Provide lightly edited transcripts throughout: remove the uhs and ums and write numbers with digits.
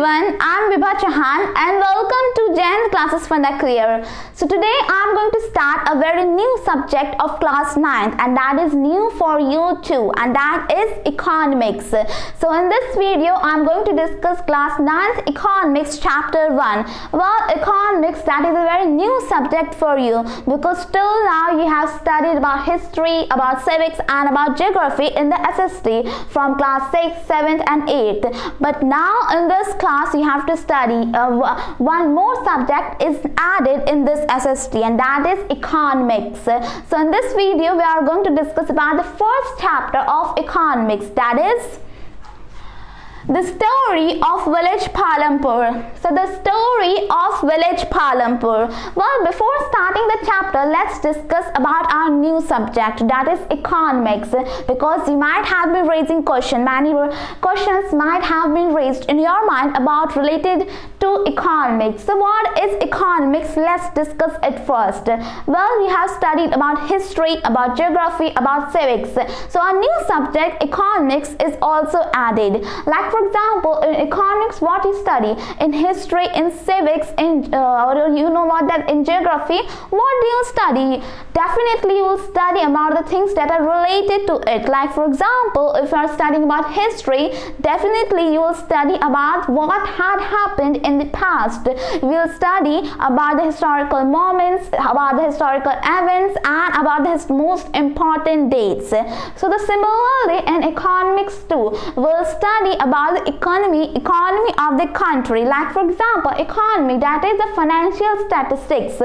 everyone, I'm Vibha Chauhan and welcome to 10th Classes for the Career. So today I'm going to start a very new subject of class 9th, and that is new for you too, and that is economics. So in this video I'm going to discuss class 9th economics chapter 1. Well, economics, that is a very new subject for you because till now you have studied about history, about civics and about geography in the SST from class 6, 7th and 8th. But now in this class you have to study one more subject is added in this SST, and that is economics. So in this video we are going to discuss about the first chapter of economics, that is the story of village Palampur. So the story of village Palampur. Well, before starting the chapter, let's discuss about our new subject, that is economics, because you might have been raising questions. Many questions might have been raised in your mind about related to economics. So what is economics? Let's discuss it first. Well, we have studied about history, about geography, about civics. So a new subject, economics, is also added. Like for example, in economics, what you study, in history, in civics, in you know what, that in geography, what do you study? Definitely you will study about the things that are related to it. Like for example, if you are studying about history, definitely you will study about what had happened in the past. You will study about the historical moments, about the historical events, and about the most important dates. So the similarly in economics too, we'll study about the economy of the country. Like for example, economy, that is the financial statistics.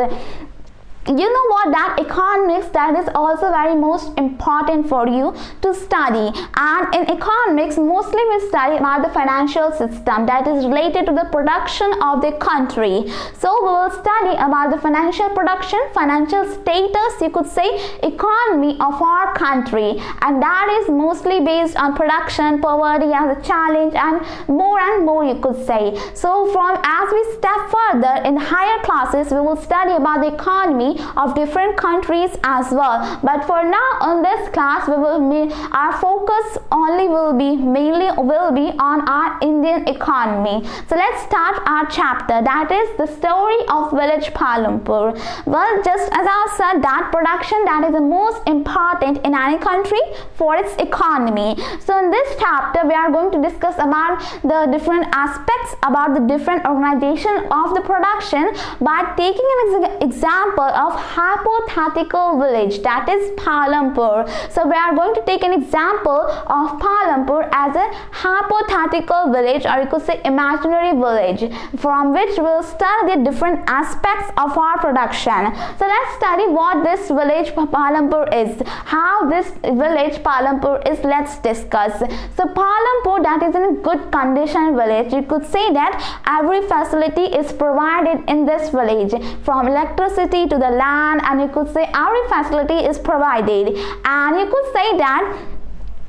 You know what, that economics, that is also very most important for you to study. And in economics mostly we study about the financial system that is related to the production of the country. So we will study about the financial production, financial status, you could say economy of our country, and that is mostly based on production, poverty as a challenge, and more you could say. So from as we step further in higher classes, we will study about the economy of different countries as well. But for now in this class, our focus will be mainly on our Indian economy. So let's start our chapter, that is the story of village Palampur. Well, just as I said, that production, that is the most important in any country for its economy. So in this chapter we are going to discuss about the different aspects about the different organization of the production by taking an example of hypothetical village, that is Palampur. So we are going to take an example of Palampur as a hypothetical village, or you could say imaginary village, from which we will study the different aspects of our production. So let's study what this village Palampur is, how this village Palampur is. Let's discuss. So Palampur, that is in a good condition village. You could say that every facility is provided in this village, from electricity to the land, and you could say every facility is provided. And you could say that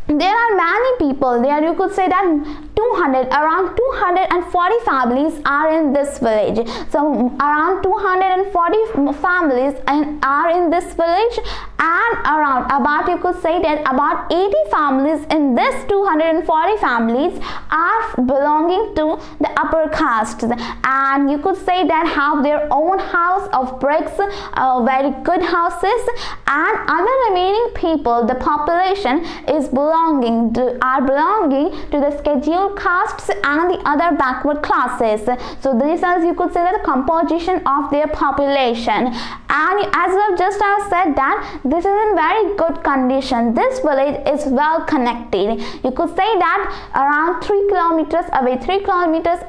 there are many people there. You could say that around 240 families are in this village. So around 240 families are in this village, and about you could say that about 80 families in this 240 families are belonging to the upper castes, and you could say that have their own house of bricks, very good houses, and other remaining people, the population is belonging to the scheduled castes and the other backward classes. So this is, you could say, that the composition of their population. And as I've just said that this is in very good condition. This village is well connected. You could say that around 3 kilometers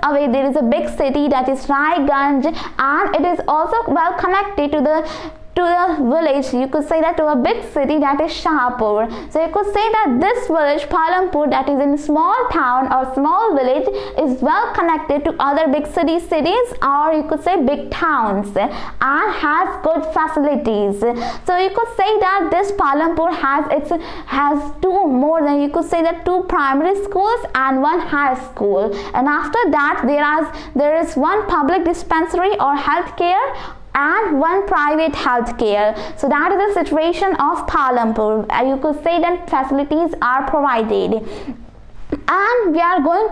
away there is a big city, that is Raiganj, and it is also well connected to the village, you could say that to a big city, that is Shahpur. So you could say that this village Palampur, that is in a small town or small village, is well connected to other big cities, or you could say big towns, and has good facilities. So you could say that this Palampur has two primary schools and one high school, and after that there is one public dispensary or healthcare and one private healthcare. So that is the situation of Palampur. You could say that facilities are provided. And we are going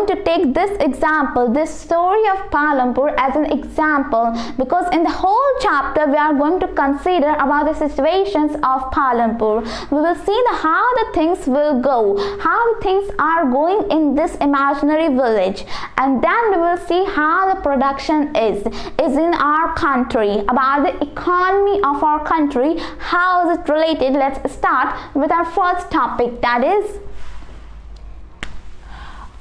to take this example, this story of Palampur as an example, because in the whole chapter we are going to consider about the situations of Palampur. We will see how the things will go, how the things are going in this imaginary village, and then we will see how the production is in our country, about the economy of our country, how is it related. Let's start with our first topic, that is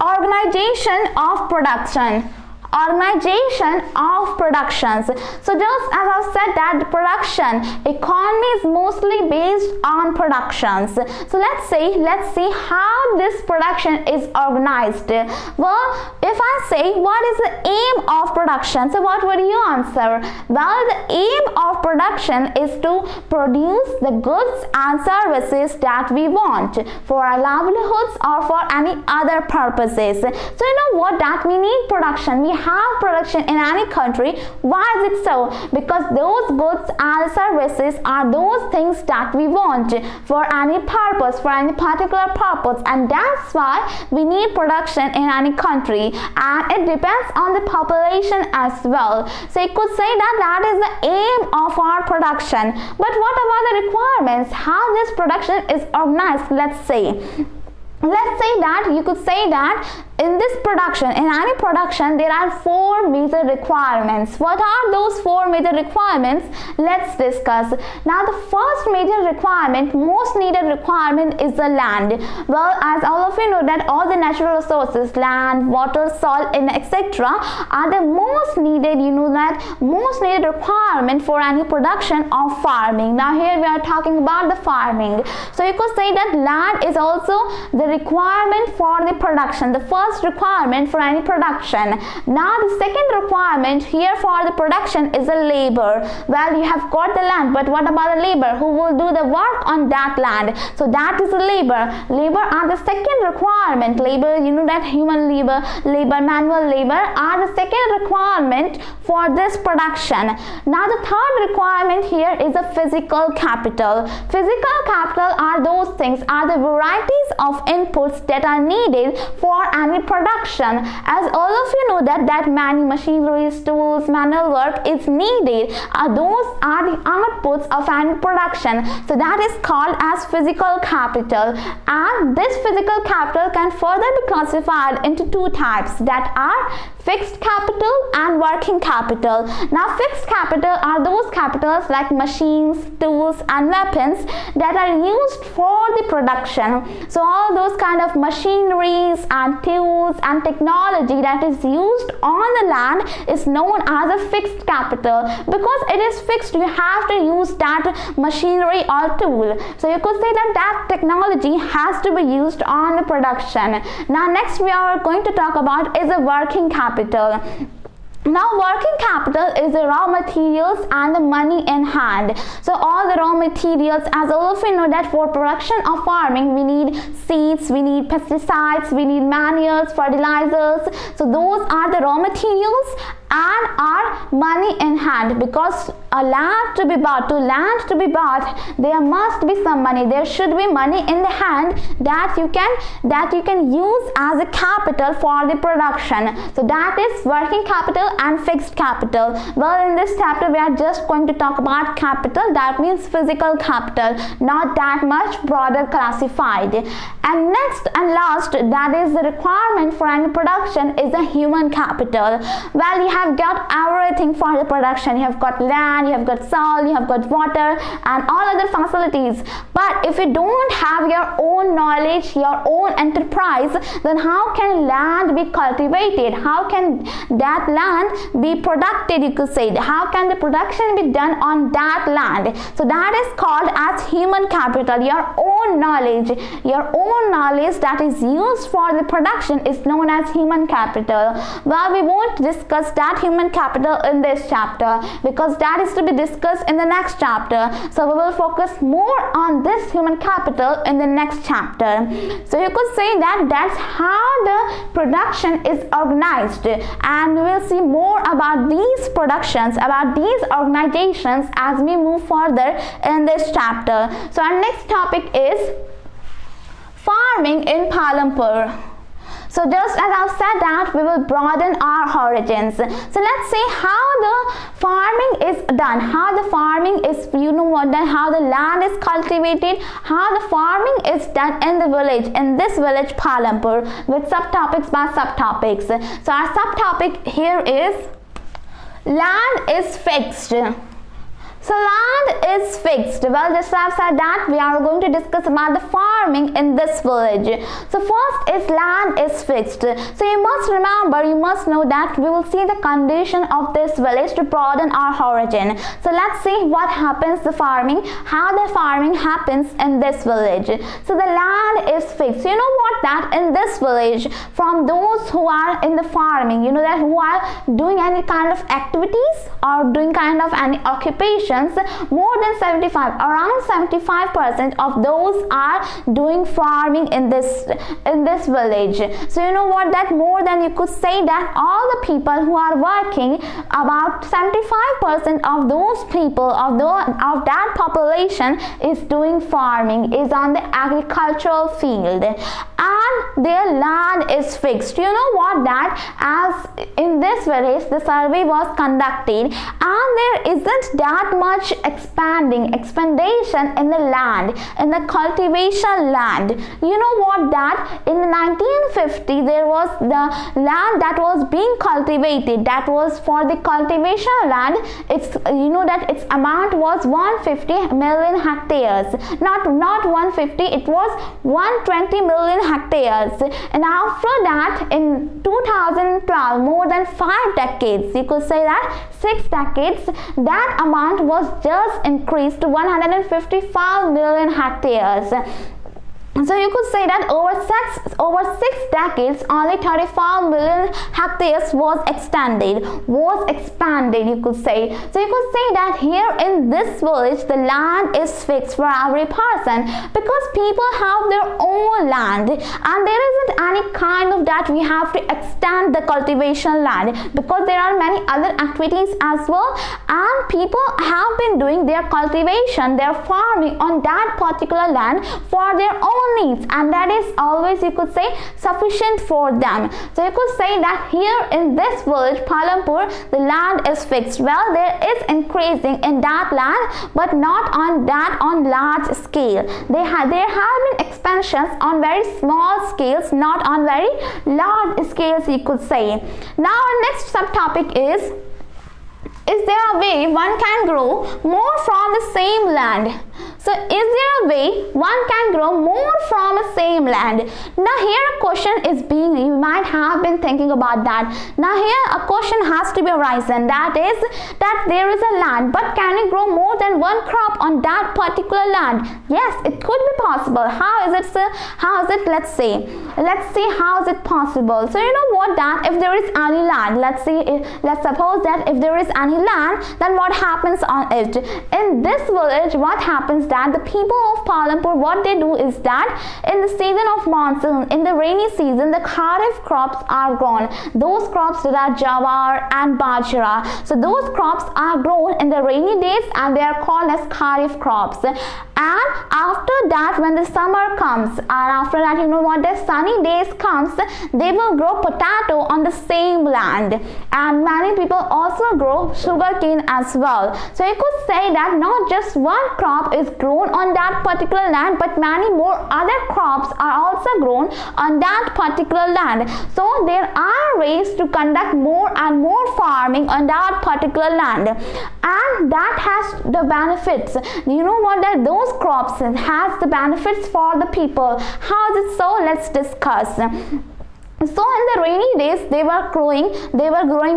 organization of production. Organization of productions. So just as I've said that the production economy is mostly based on productions. So let's see how this production is organized. Well, if I say what is the aim of production, so what would you answer? Well, the aim of production is to produce the goods and services that we want for our livelihoods or for any other purposes. So you know what, that we need production. We have production in any country. Why is it so? Because those goods and services are those things that we want for any purpose, for any particular purpose, and that's why we need production in any country, and it depends on the population as well. So you could say that is the aim of our production. But what about the requirements, how this production is organized? Let's say that you could say that in this production, in any production, there are 4 major requirements. What are those 4 major requirements? Let's discuss. Now the first major requirement, most needed requirement, is the land. Well, as all of you know that all the natural resources, land, water, soil, and etc. are the most needed, most needed requirement for any production of farming. Now here we are talking about the farming. So you could say that land is also the requirement for the production, the first requirement for any production. Now the second requirement here for the production is the labor. Well, you have got the land, but what about the labor? Who will do the work on that land? So that is the labor. Labor are the second requirement. Labor, that human labor, manual labor are the second requirement for this production. Now the third requirement here is the physical capital. Physical capital are those things, are the varieties of inputs that are needed for any production. As all of you know that many machineries, tools, manual work is needed. Those are the outputs of any production. So that is called as physical capital. And this physical capital can further be classified into 2 types, that are fixed capital and working capital. Now fixed capital are those capitals like machines, tools, and weapons that are used for the production. So all those kind of machineries and tools and technology that is used on the land is known as a fixed capital. Because it is fixed, you have to use that machinery or tool. So you could say that technology has to be used on the production. Now next we are going to talk about is the working capital. Now working capital is the raw materials and the money in hand. So all the raw materials, as all of you know that for production of farming we need seeds, we need pesticides, we need manures, fertilizers. So those are the raw materials and our money in hand, because a land to be bought, there must be some money. There should be money in the hand that you can use as a capital for the production. So that is working capital and fixed capital. Well, in this chapter we are just going to talk about capital, that means physical capital, not that much broader classified. And next and last, that is the requirement for any production, is the human capital. Well, you have got everything for the production. You have got land, you have got soil, you have got water and all other facilities. But if you don't have your own knowledge, your own enterprise, then how can land be cultivated? How can that land be productive, you could say? How can the production be done on that land? So that is called as human capital. Your own knowledge that is used for the production is known as human capital. Well, we won't discuss that human capital in this chapter because that is to be discussed in the next chapter. So we will focus more on this human capital in the next chapter. So you could say that that's how the production is organized, and we will see more about these productions, about these organizations as we move further in this chapter. So our next topic is farming in Palampur. So just as I've said that we will broaden our horizons. So let's see how the farming is done, how the farming is, how the land is cultivated, how the farming is done in the village, in this village Palampur, with subtopics by subtopics. So our subtopic here is land is fixed. So land is fixed. Well, just as I've said that we are going to discuss about the farming in this village. So first is land is fixed. So you must remember, you must know that we will see the condition of this village to broaden our horizon. So let's see what happens the farming, how the farming happens in this village. So the land is fixed. You know what, that in this village, from those who are in the farming, that who are doing any kind of activities or doing kind of any occupation, more than around 75% of those are doing farming in this village. So you know what, that more than, you could say that all the people who are working, about 75% of those people of that population is doing farming, is on the agricultural field, and their land is fixed. You know what, that as in this village the survey was conducted and there isn't that much expandation in the land, in the cultivation land. You know what, that in the 1950 there was the land that was being cultivated, that was for the cultivation land. It's, that its amount was 150 million hectares, not 150, it was 120 million hectares. And after that, in 2012, more than 5 decades, you could say that 6 decades, that amount was just increased to 155 million hectares. So you could say that over 6 decades, only 35 million hectares was expanded, you could say. So you could say that here in this village, the land is fixed for every person, because people have their own land, and there isn't any kind of that we have to extend the cultivation land, because there are many other activities as well, and people have been doing their cultivation, their farming on that particular land for their own needs, and that is always, you could say, sufficient for them. So you could say that here in this village Palampur, the land is fixed. Well, there is increasing in that land, but not on large scale. There have been expansions on very small scales, not on very large scales, you could say. Now our next subtopic is there a way one can grow more from the same land? So is there a way one can grow more from the same land? Now here a question is being, you might have been thinking about that. Now here a question has to be arisen, that is that there is a land, but can you grow more than one crop on that particular land? Yes, it could be possible. How is it, sir? How is it? Let's see how is it possible. So you know what, that if there is any land, let's suppose that if there is any land, then what happens on it? In this village, what happens that the people of Palampur, what they do is that in the season of monsoon, in the rainy season, the kharif crops are grown. Those crops that are jawar and bajra. So those crops are grown in the rainy days and they are called as kharif crops. And after that, when the summer comes, and after that, you know what, the sunny days comes, they will grow potato on the same land. And many people also grow sugarcane as well. So you could say that not just one crop is grown on that particular land, but many more other crops are also grown on that particular land. So there are ways to conduct more and more farming on that particular land, and that has the benefits. You know what, that those crops has the benefits for the people. How is it so? Let's discuss. So in the rainy days, they were growing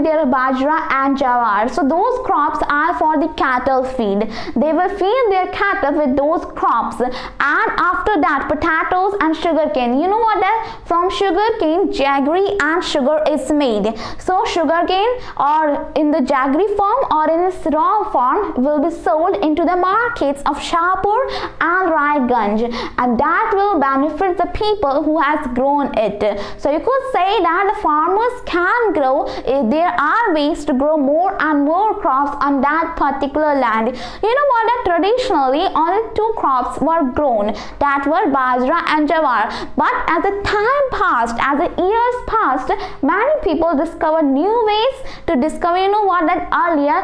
their bajra and jawar. So those crops are for the cattle feed. They will feed their cattle with those crops. And after that, potatoes and sugarcane. You know what, that from sugarcane, jaggery and sugar is made. So sugarcane, or in the jaggery form or in its raw form, will be sold into the markets of Shahpur and Ganj, and that will benefit the people who has grown it. So you could say that the farmers can grow, there are ways to grow more and more crops on that particular land. You know what, that traditionally only two crops were grown, that were bajra and jawar, but as the time passed, as the years passed, many people discovered new ways to discover, you know what, that earlier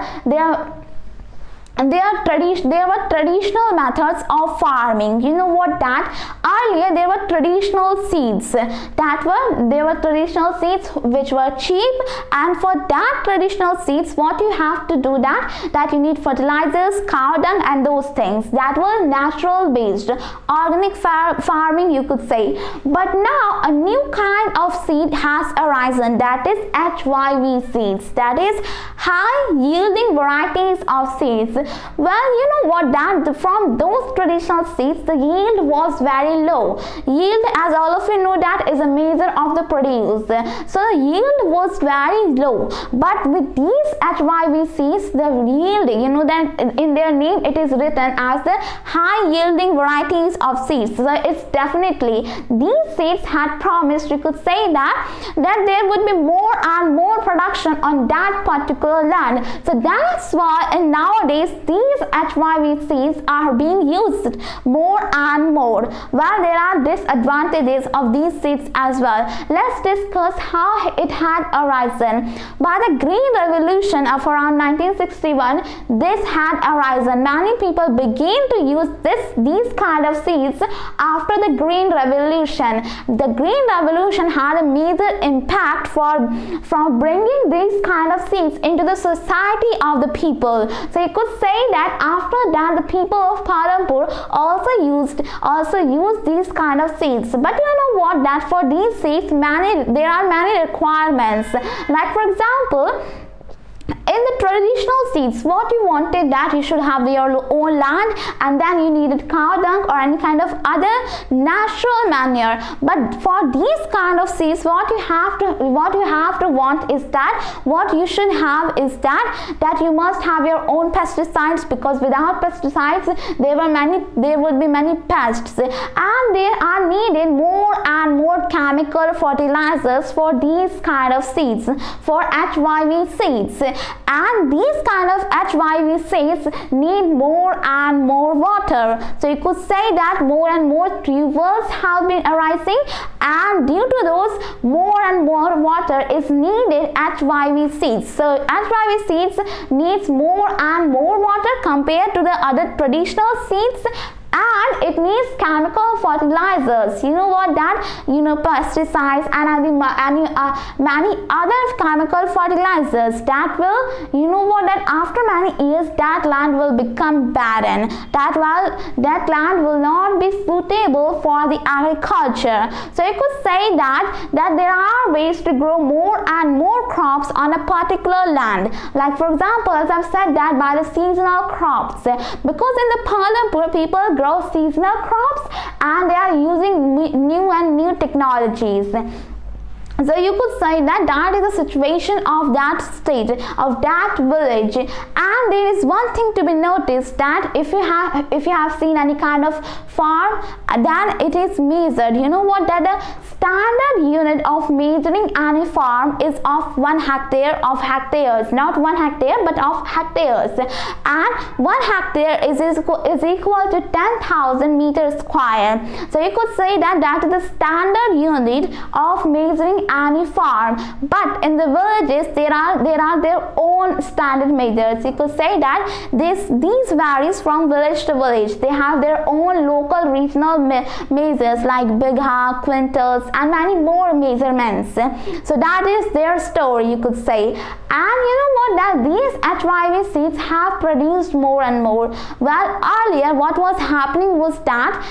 there were traditional methods of farming. You know what, that earlier there were traditional seeds which were cheap, and for that traditional seeds what you have to do, that you need fertilizers, cow dung and those things that were natural based, organic farming you could say. But now a new kind of seed has arisen, that is HYV seeds, that is high yielding varieties of seeds. Well, you know what, that from those traditional seeds the yield was very low. Yield, as all of you know, that is a measure of the produce, so the yield was very low. But with these HYV seeds, the yield, you know that in their name it is written as the high yielding varieties of seeds. So it's definitely, these seeds had promised, you could say that there would be more and more production on that particular land. So that's why, and nowadays these HYV seeds are being used more and more. Well, there are disadvantages of these seeds as well. Let's discuss how it had arisen. By the Green Revolution of around 1961, this had arisen. Many people began to use these kind of seeds after the Green Revolution. The Green Revolution had a major impact from bringing these kind of seeds into the society of the people. So you could say that after that the people of Palampur also used these kind of seeds. But you know what, that for these seeds there are many requirements. Like for example, in the traditional seeds, what you wanted, that you should have your own land, and then you needed cow dung or any kind of other natural manure. But for these kind of seeds, what you have to want is that what you should have is that you must have your own pesticides, because without pesticides there would be many pests, and there are needed more and more chemical fertilizers for these kind of seeds, for HYV seeds. And these kind of HYV seeds need more and more water. So you could say that more and more tubers have been arising, and due to those more and more water is needed HYV seeds. So HYV seeds needs more and more water compared to the other traditional seeds, and it needs chemical fertilizers. You know what, that pesticides and many other chemical fertilizers that will, that after many years that land will become barren, that land will not be suitable for the agriculture. So you could say that there are ways to grow more and more crops on a particular land. Like for example, as I've said, that by the seasonal crops, because in the Palampur people grow seasonal crops and they are using new technologies. So you could say that is the situation of that state, of that village. And there is one thing to be noticed, that if you have seen any kind of farm, then it is measured. You know what, that the standard unit of measuring any farm is of 1 hectare of hectares, not 1 hectare but of hectares, and 1 hectare is equal to 10,000 meters square. So you could say that is the standard unit of measuring any farm. But in the villages there are their own standard measures. You could say that these varies from village to village. They have their own local regional measures like bigha, quintals and many more measurements. So that is their story, you could say. And you know what, that these HYV seeds have produced more and more. Well, earlier what was happening was that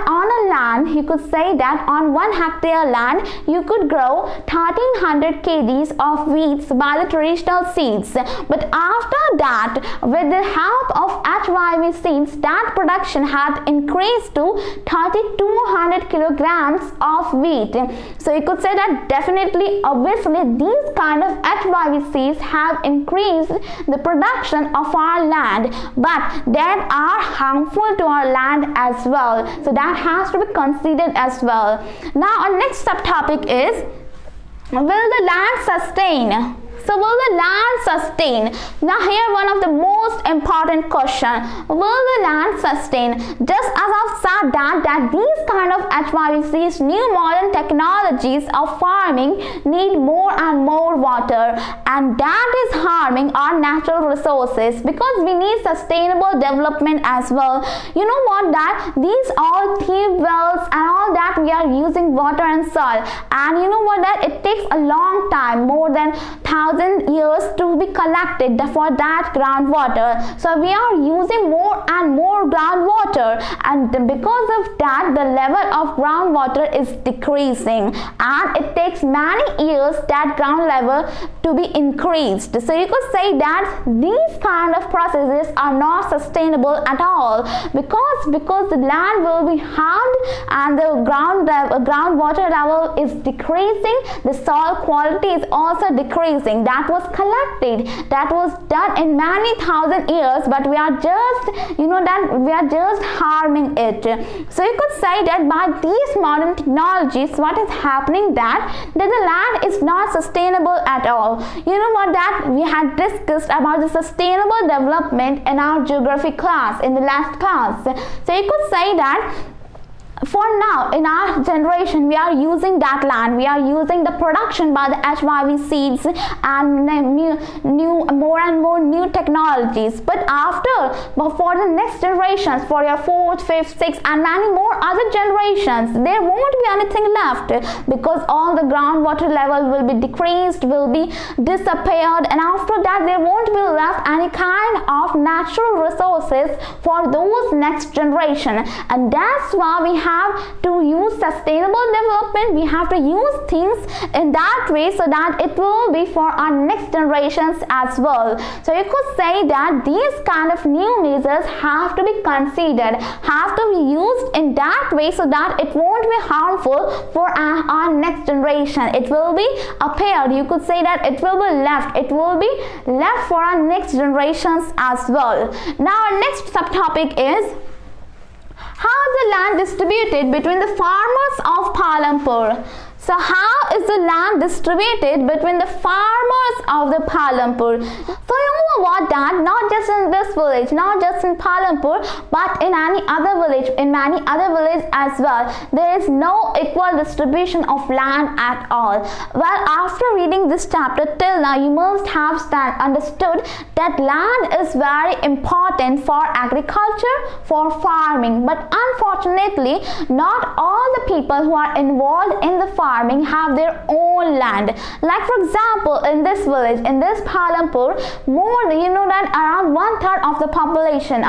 on a land, you could say that on 1 hectare land you could grow 1300 kgs of wheats by the traditional seeds. But after that, with the help of HYV seeds, that production had increased to 3200 kilograms of wheat. meat. So you could say that definitely, obviously, these kind of HYVCs have increased the production of our land, but they are harmful to our land as well. So that has to be considered as well. Now our next subtopic is, will the land sustain? So will the land sustain? Now here one of the most important question. Will the land sustain? Just as I've said that these kind of HYVCs, new modern technologies of farming, need more and more water, and that is harming our natural resources, because we need sustainable development as well. You know what, that these all tube wells and all that, we are using water and soil, and you know what, that it takes a long time, more than 1,000 years to be collected for that groundwater. So we are using more and more groundwater, and because of that the level of groundwater is decreasing, and it takes many years that ground level to be increased. So you could say that these kind of processes are not sustainable at all, because the land will be harmed and the groundwater level is decreasing, the soil quality is also decreasing. That was collected, that was done in many thousand years, but we are just, you know, that we are just harming it. So you could say that by these modern technologies, what is happening, that the land is not sustainable at all. You know what, that we had discussed about the sustainable development in our geography class, in the last class. So you could say that for now, in our generation, we are using that land, we are using the production by the HYV seeds and more and more new technologies. But for the next generations, for your 4th, 5th, 6th and many more other generations, there won't be anything left, because all the groundwater level will be decreased, will be disappeared, and after that there won't be left any kind of natural resources for those next generation. And that's why we have to use sustainable development. We have to use things in that way so that it will be for our next generations as well. So you could say that these kind of new measures have to be considered, have to be used in that way so that it won't be harmful for our next generation. It will be appeared, you could say that it will be left, for our next generations as well. Now our next subtopic is, how is the land distributed between the farmers of Palampur? So how is the land distributed between the farmers of the Palampur? So you know what, that not just in this village, not just in Palampur, but in any other village, in many other villages as well, there is no equal distribution of land at all. Well, after reading this chapter till now, you must have understood that land is very important for agriculture, for farming, but unfortunately not all the people who are involved in the farming have their own land. Like for example, in this village, in this Palampur, more, you know, that around 1/3 of the population,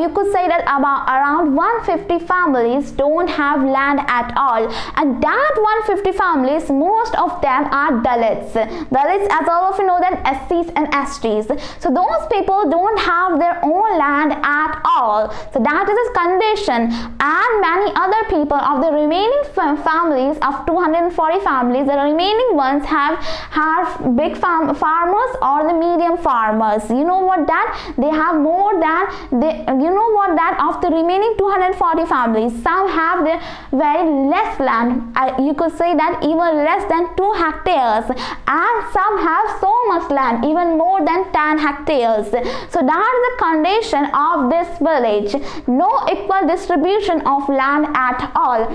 you could say that about around 150 families don't have land at all, and that 150 families, most of them are Dalits, as all of you know, that SCs and STs. So those people don't have their own land at all. So that is his condition, and many other people of the remaining families of 240 families, the remaining ones have big farmers or the medium farmers. You know what, that they have more than of the remaining 240 families, some have their very less land, you could say that even less than 2 hectares, and some have so much land, even more than 10 hectares. So that is the condition of this village, no equal distribution of land at all.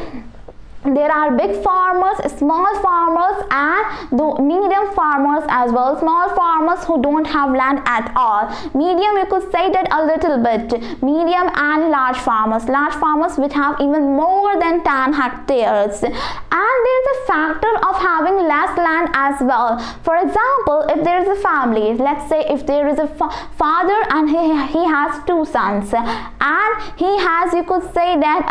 There are big farmers, small farmers, and the medium farmers as well. Small farmers who don't have land at all. Medium, you could say that a little bit. Medium and large farmers which have even more than 10 hectares. And there is a factor of having less land as well. For example, if there is a family, let's say if there is a father and he has 2 sons, and he has, you could say that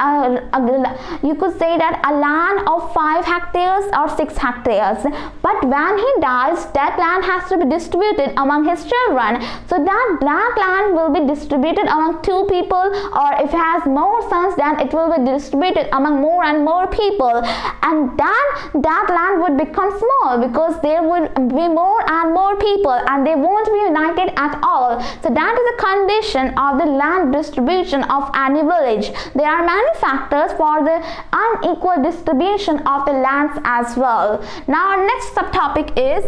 a land of 5 hectares or 6 hectares. But when he dies, that land has to be distributed among his children. So that land will be distributed among 2 people, or if he has more sons, then it will be distributed among more and more people, and then that land would become small because there would be more and more people and they won't be united at all. So that is the condition of the land distribution of any village. There are many factors for the unequal distribution of the lands as well. Now our next subtopic is,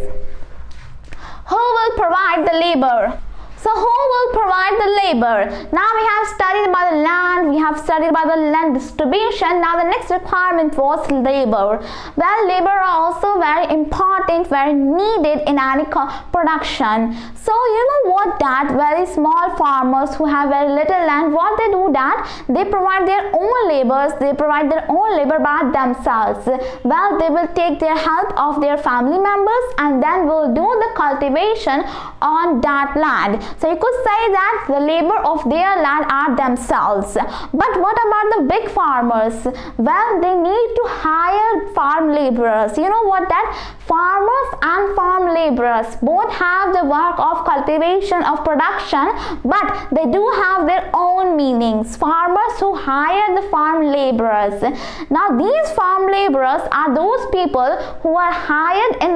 who will provide the labor? So who will provide the labor? Now we have studied about the land, we have studied about the land distribution. Now the next requirement was labor. Well, labor are also very important, very needed in any production. So you know what, that very small farmers who have very little land, what they do, that they provide their own labors, they provide their own labor by themselves. Well, they will take their help of their family members and then will do the cultivation on that land. So you could say that the labor of their land are themselves. But what about the big farmers? Well, they need to hire farm laborers. You know what, that farmers and farm laborers both have the work of cultivation, of production, but they do have their own meanings. Farmers who hire the farm laborers. Now these farm laborers are those people who are hired in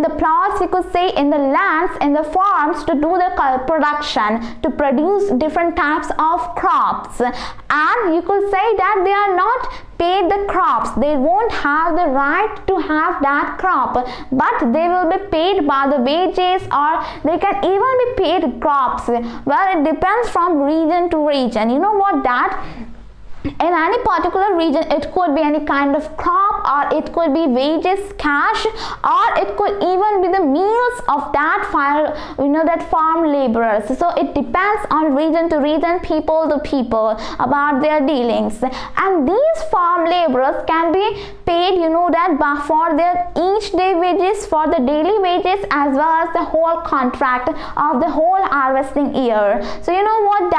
the plots, you could say, in the lands, in the farms, to do the production, to produce different types of crops. And you could say that they are not paid the crops, they won't have the right to have that crop, but they will be paid by the wages, or they can even be paid crops. Well, it depends from region to region. You know what, that in any particular region it could be any kind of crop, or it could be wages, cash, or it could even be the meals of that farm laborers. So it depends on region to region, people to people about their dealings. And these farm laborers can be paid, for their each day wages, for the daily wages, as well as the whole contract of the whole harvesting year. So you know what,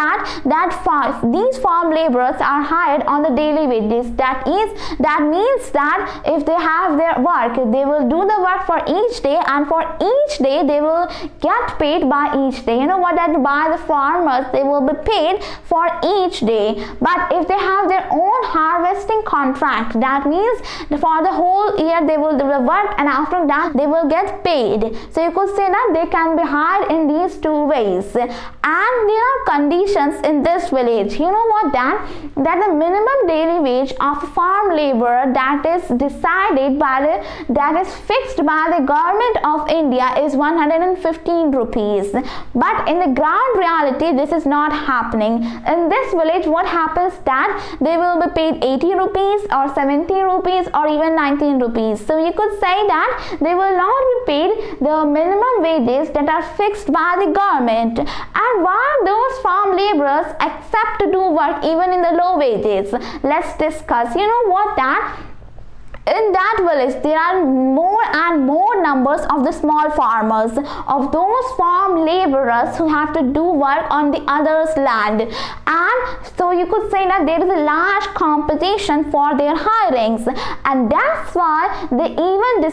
these farm laborers are hired on the daily wages. That means that if they have their work, they will do the work for each day, and for each day they will get paid by each day. You know what, that by the farmers they will be paid for each day. But if they have their own harvesting contract, that means for the whole year they will do the work, and after that they will get paid. So you could say that they can be hired in these 2 ways. And there are conditions in this village. You know what, that the minimum daily wage of a farm laborer that is fixed by the government of India is 115 rupees. But in the ground reality this is not happening. In this village what happens, that they will be paid 80 rupees or 70 rupees or even 19 rupees. So you could say that they will not be paid the minimum wages that are fixed by the government. And why those farm laborers accept to do work even in the low wages? Let's discuss. You know what, that in that village there are more and more numbers of the small farmers, of those farm laborers who have to do work on the others' land. And so you could say that there is a large competition for their hirings, and that's why they even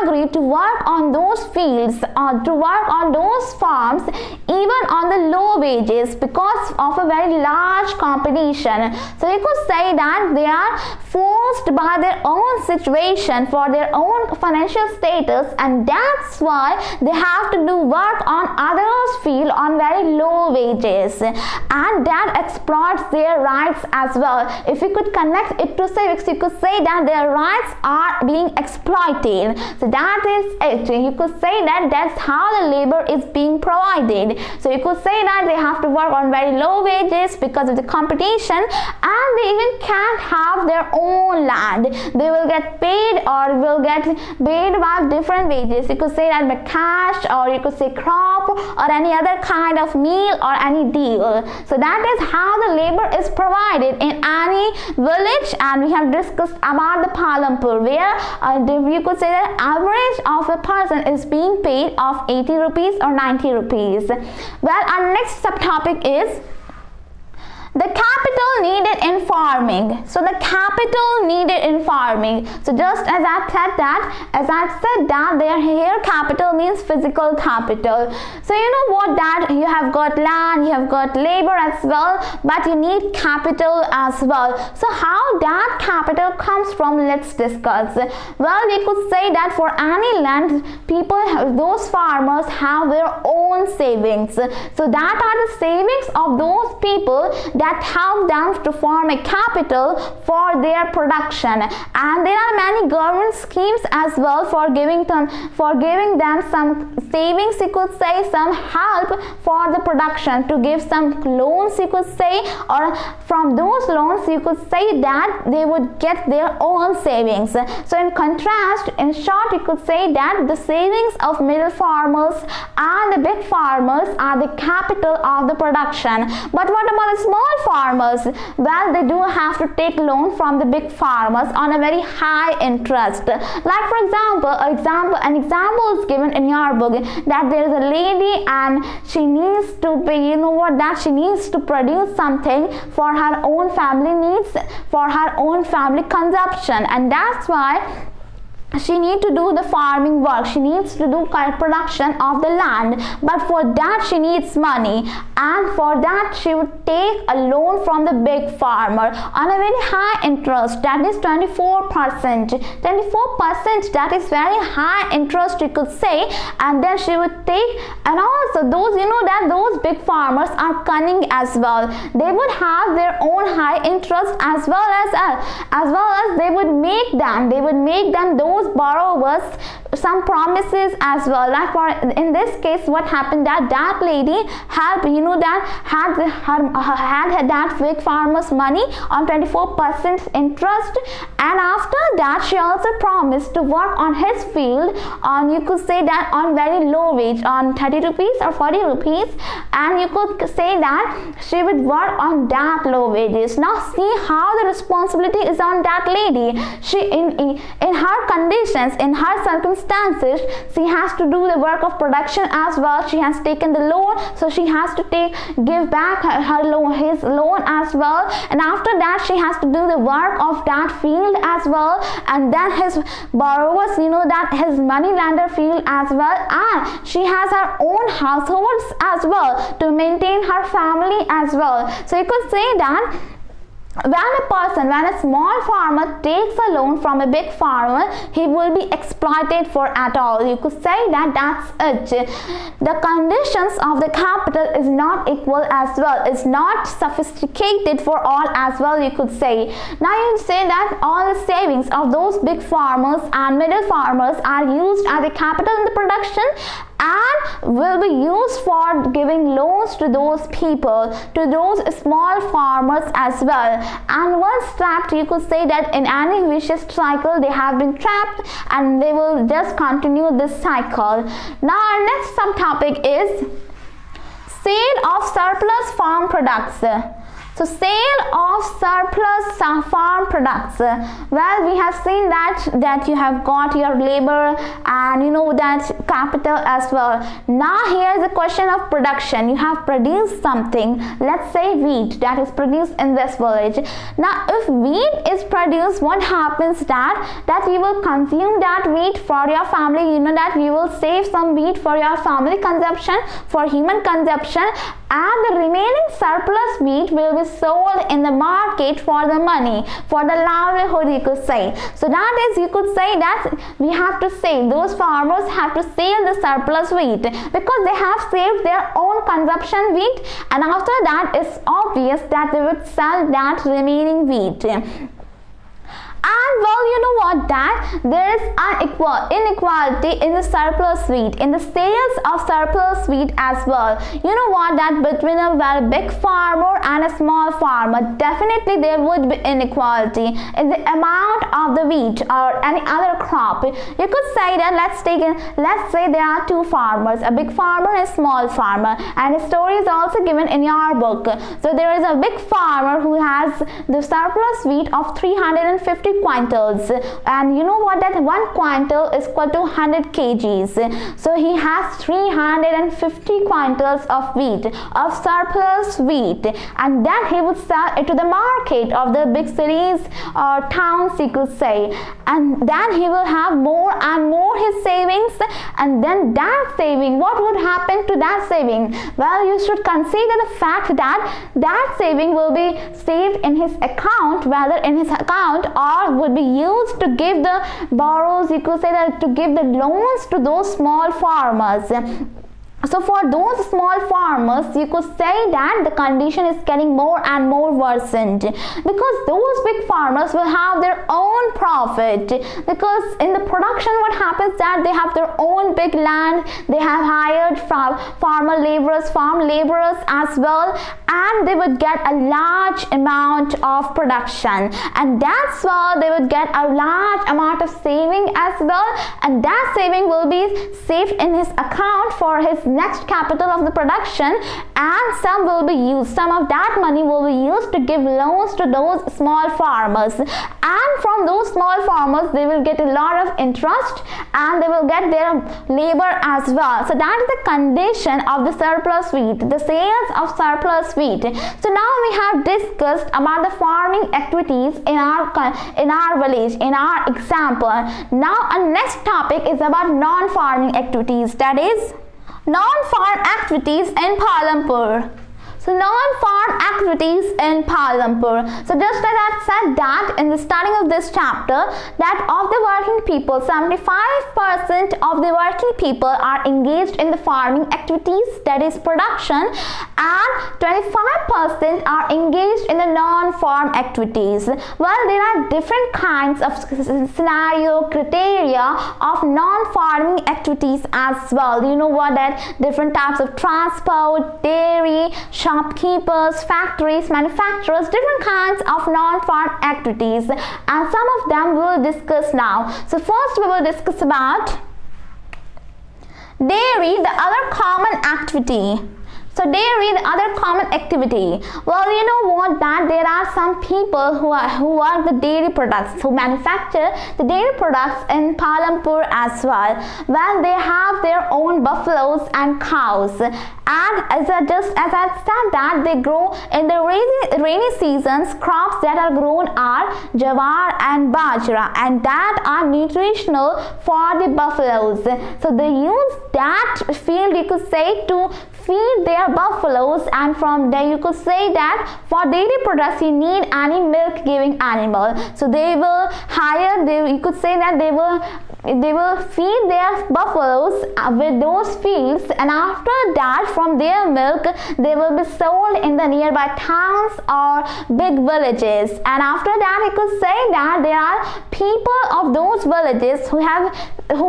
agree to work on those fields, or to work on those farms even on the low wages, because of a very large competition. So you could say that they are forced by their own situation, for their own financial status, and that's why they have to do work on others' field on very low wages, and that exploits their rights as well. If you could connect it to civics, you could say that their rights are being exploited. So that is it. You could say that that's how the labor is being provided. So you could say that they have to work on very low wages because of the competition, and they even can't have their own land. They will get paid, or will get paid by different wages. You could say that by cash, or you could say crop, or any other kind of meal, or any deal. So that is how the labor is provided in any village. And we have discussed about the Palampur, where you could say that average of a person is being paid of 80 rupees or 90 rupees. Well, our next subtopic is, The capital needed in farming. So the capital needed in farming. So just as I said that there here capital means physical capital. So you know what, that you have got land, you have got labor as well, but you need capital as well. So how that capital comes from, let's discuss. Well, we could say that for any land, those farmers have their own savings. So that are the savings of those people that help them to form a capital for their production. And there are many government schemes as well for giving them some savings, you could say, some help for the production, to give some loans, you could say, or from those loans you could say that they would get their own savings. So in contrast, in short, you could say that the savings of middle farmers and the big farmers are the capital of the production. But what about the small farmers? Well, they do have to take loan from the big farmers on a very high interest. Like for example, an example is given in your book, that there is a lady and she needs to pay, you know what, that she needs to produce something for her own family needs, for her own family consumption, and that's why she needs to do the farming work. She needs to do production of the land, but for that she needs money, and for that she would take a loan from the big farmer on a very high interest, that is 24%. That is very high interest, you could say, and then she would take. And also those, you know that those big farmers are cunning as well. They would have their own high interest as well as they would make them those borrowers some promises as well. Like for in this case, what happened, that lady had, you know, that had that big farmer's money on 24% interest, and after that she also promised to work on his field on, you could say that, on very low wage, on 30 rupees or 40 rupees, and you could say that she would work on that low wages. Now see how the responsibility is on that lady. She in her conditions, in her circumstances, she has to do the work of production as well. She has taken the loan, so she has to give back his loan as well, and after that she has to do the work of that field as well, and then his borrowers, you know, that his money lender field as well, and she has her own households as well to maintain her family as well. So you could say that when a small farmer takes a loan from a big farmer, he will be exploited for at all. You could say that that's it. The conditions of the capital is not equal as well. It's not sophisticated for all as well, you could say. Now you say that all the savings of those big farmers and middle farmers are used as a capital in the production, and will be used for giving loans to those people, to those small farmers as well. And once trapped, you could say that in any vicious cycle they have been trapped, and they will just continue this cycle. Now our next subtopic is sale of surplus farm products. So sale of surplus farm products. Well, we have seen that you have got your labor and you know that capital as well. Now here is a question of production. You have produced something, let's say wheat, that is produced in this village. Now if wheat is produced, what happens that you will consume that wheat for your family, you know that you will save some wheat for your family consumption, for human consumption, and the remaining surplus wheat will be sold in the market for the money, for the livelihood, you could say. So that is, you could say that we have to say, those farmers have to sell the surplus wheat because they have saved their own consumption wheat, and after that it's obvious that they would sell that remaining wheat. And well, you know what, that there is inequality in the surplus wheat, in the sales of surplus wheat as well. You know what, that between a very big farmer and a small farmer, definitely there would be inequality in the amount of the wheat or any other crop. You could say that let's say there are two farmers, a big farmer and a small farmer, and a story is also given in your book. So there is a big farmer who has the surplus wheat of 350 quintals, and you know what, that 1 quintal is equal to 100 kgs. So he has 350 quintals of wheat, of surplus wheat, and then he would sell it to the market of the big cities or towns, you could say, and then he will have more and more his savings. And then that saving, what would happen to that saving? Well, you should consider the fact that that saving will be saved in his account, whether in his account or would be used to give the borrows, you could say that, to give the loans to those small farmers. So for those small farmers, you could say that the condition is getting more and more worsened, because those big farmers will have their own profit, because in the production what happens that they have their own big land, they have hired farm laborers as well, and they would get a large amount of production, and that's why they would get a large amount of saving as well, and that saving will be saved in his account for his next capital of the production, and some will be used, some of that money will be used to give loans to those small farmers, and from those small farmers they will get a lot of interest and they will get their labor as well. So that is the condition of the surplus wheat, the sales of surplus wheat. So now we have discussed about the farming activities in our village, in our example. Now our next topic is about non-farming activities, that is non-farm activities in Palampur. So non-farm activities in Palampur. So just as I said that in the starting of this chapter, that of the working people, 75% of the working people are engaged in the farming activities, that is production, and 25% are engaged in the non-farm activities. Well, there are different kinds of scenario criteria of non-farming activities as well. You know what, that different types of transport, dairy, shopkeepers, factories, manufacturers, different kinds of non-farm activities, and some of them we will discuss now. So first we will discuss about dairy, the other common activity. So dairy, the other common activity. Well, you know what, that there are some people who are the dairy products, who manufacture the dairy products in Palampur as well. Well, they have their own buffaloes and cows, and as I said that they grow in the rainy seasons. Crops that are grown are jawar and bajra, and that are nutritional for the buffaloes. So they use that field, you could say, to feed their buffaloes, and from there you could say that for dairy products you need any milk giving animal. So they will hire, you could say that they will feed their buffaloes with those fields, and after that from their milk they will be sold in the nearby towns or big villages. And after that you could say that there are people of those villages who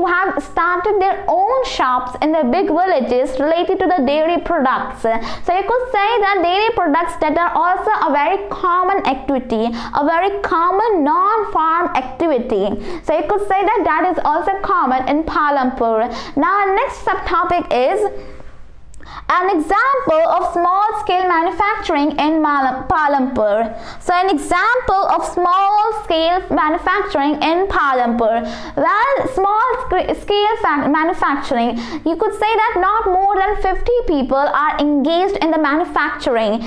have started their own shops in the big villages related to the dairy products. So you could say that dairy products that are also a very common activity, a very common non-farm activity. So you could say that that is also common in Palampur. Now our next subtopic is an example of small scale manufacturing in Palampur. So an example of small scale manufacturing in Palampur. Well, small scale manufacturing, you could say that not more than 50 people are engaged in the manufacturing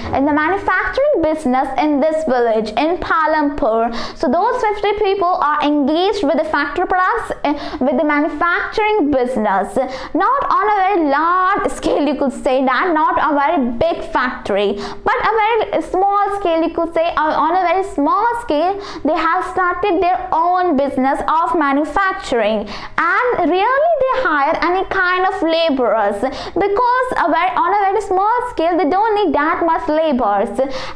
business in this village in Palampur. So those 50 people are engaged with the factory products, with the manufacturing business, not on a very large scale, you could say that, not a very big factory, but a very small scale, you could say. On a very small scale they have started their own business of manufacturing, and really they hire any kind of laborers, because on a very small scale they don't need that much laborers,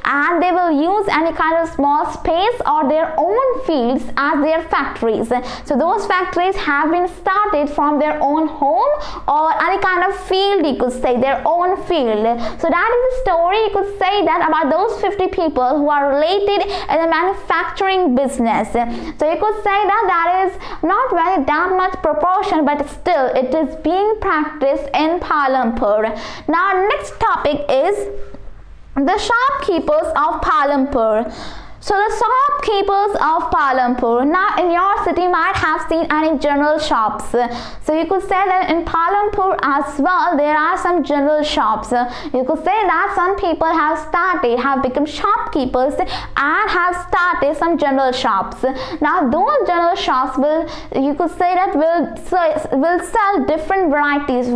and they will use any kind of small space or their own fields as their factories. So those factories have been started from their own home or any kind of field, you could say, their own field. So that is the story, you could say, that about those 50 people who are related in the manufacturing business. So you could say that that is not very that much proportion, but still it is being practiced in Palampur. Now our next topic is the shopkeepers of Palampur. So the shopkeepers of Palampur. Now in your city might have seen any general shops. So you could say that in Palampur as well there are some general shops. You could say that some people have become shopkeepers and have started some general shops. Now those general shops will sell different varieties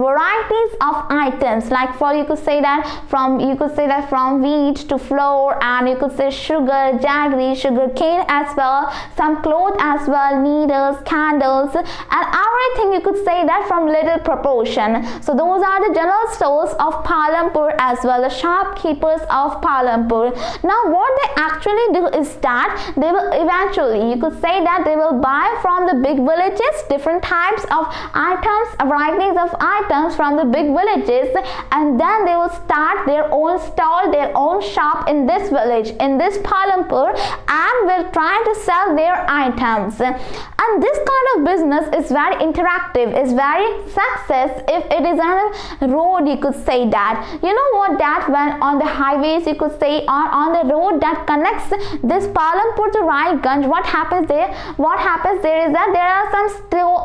of items, like you could say that from wheat to flour, and you could say sugar, jaggery, sugar cane as well, some cloth as well, needles, candles, and everything you could say that from little proportion. So those are the general stores of Palampur as well, the shopkeepers of Palampur. Now what they actually do is that they will eventually, you could say that they will buy from the big villages different types of items, varieties of items from the big villages, and then they will start their own stall, their own shop in this village, in this Palampur, and will try to sell their items. And this kind of business is very interactive, is very success if it is on a road, you could say that. You know what, that when on the highways, you could say, or on the road that connects this Palampur to Raiganj, what happens there is that there are some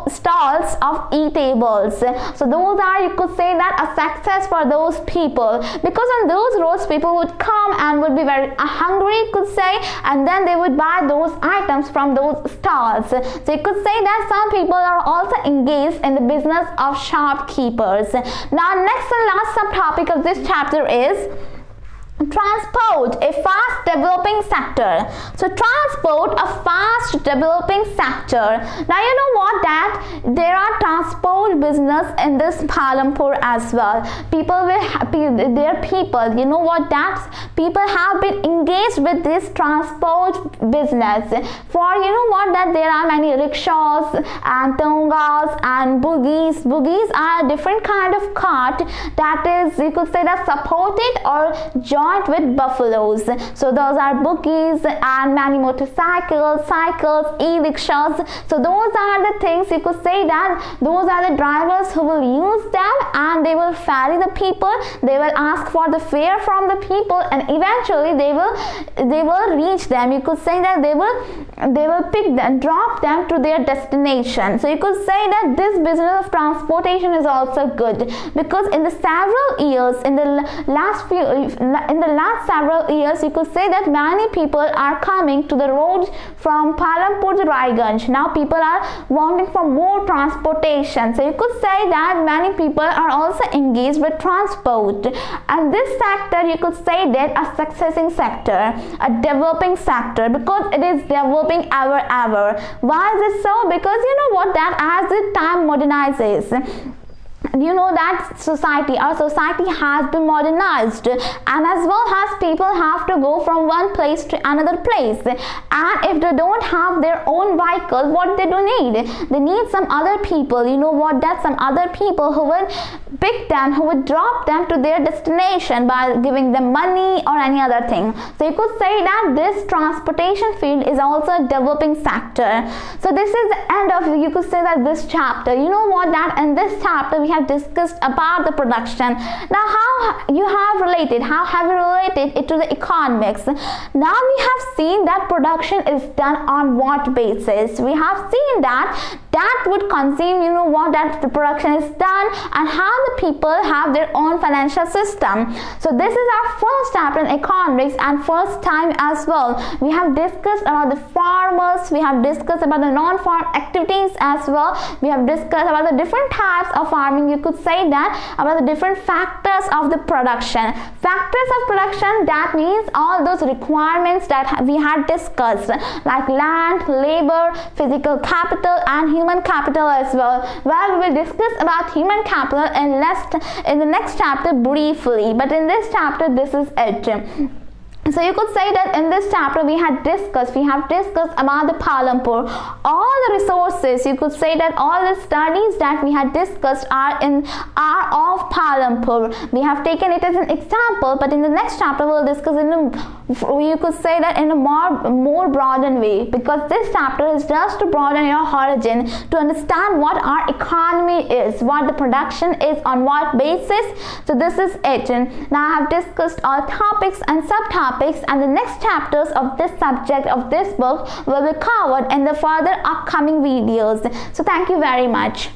stalls of eatables. So those are, you could say that, a success for those people, because on those roads people would come and would be very hungry, you could say, and then they would buy those items from those stalls. So you could say that some people are also engaged in the business of shopkeepers. Now next and last subtopic of this chapter is transport, a fast developing sector. So transport, a fast developing sector. Now you know what, that there are transport business in this Palampur as well. You know what, that people have been engaged with this transport business. For you know what, that there are many rickshaws and tongas and buggies. Buggies are a different kind of cart that is, you could say that, supported or joined with buffaloes. So those are buggies and many motorcycles, cycles, e-rickshaws. So those are the things, you could say that those are the drivers who will use them, and they will ferry the people, they will ask for the fare from the people, and eventually they will reach them. You could say that they will pick them, drop them to their destination. So you could say that this business of transportation is also good, because in the last several years, you could say that many people are coming to the roads from Palampur to Raiganj. Now people are wanting for more transportation. So you could say that many people are also engaged with transport, and this sector, you could say that, a succeeding sector, a developing sector, because it is developing ever. Why is it so? Because you know what, that as the time modernizes, you know that our society has been modernized, and as well as people have to go from one place to another place, and if they don't have their own vehicle, what they do need? They need some other people, you know what, that some other people who will pick them, who would drop them to their destination by giving them money or any other thing. So you could say that this transportation field is also a developing sector. So this is the end of, you could say that, this chapter. You know what, that in this chapter we have discussed about the production. Now how have you related it to the economics? Now we have seen that production is done on what basis. We have seen that would consume, you know what, that the production is done, and how the people have their own financial system. So this is our first chapter in economics, and first time as well. We have discussed about the farmers, we have discussed about the non-farm activities as well. We have discussed about the different types of farming, you could say that, about the different factors of the production. Factors of production, that means all those requirements that we had discussed, like land, labor, physical capital, and human capital as well. Well, we will discuss about human capital in the next chapter briefly, but in this chapter this is it. So you could say that in this chapter we have discussed about the Palampur. All the resources, you could say that all the studies that we had discussed are of Palampur. We have taken it as an example, but in the next chapter we'll discuss in you could say that in a more broadened way, because this chapter is just to broaden your horizon to understand what our economy is, what the production is, on what basis. So this is it. And now I have discussed all topics and subtopics, and the next chapters of this subject of this book will be covered in the further upcoming videos. So thank you very much.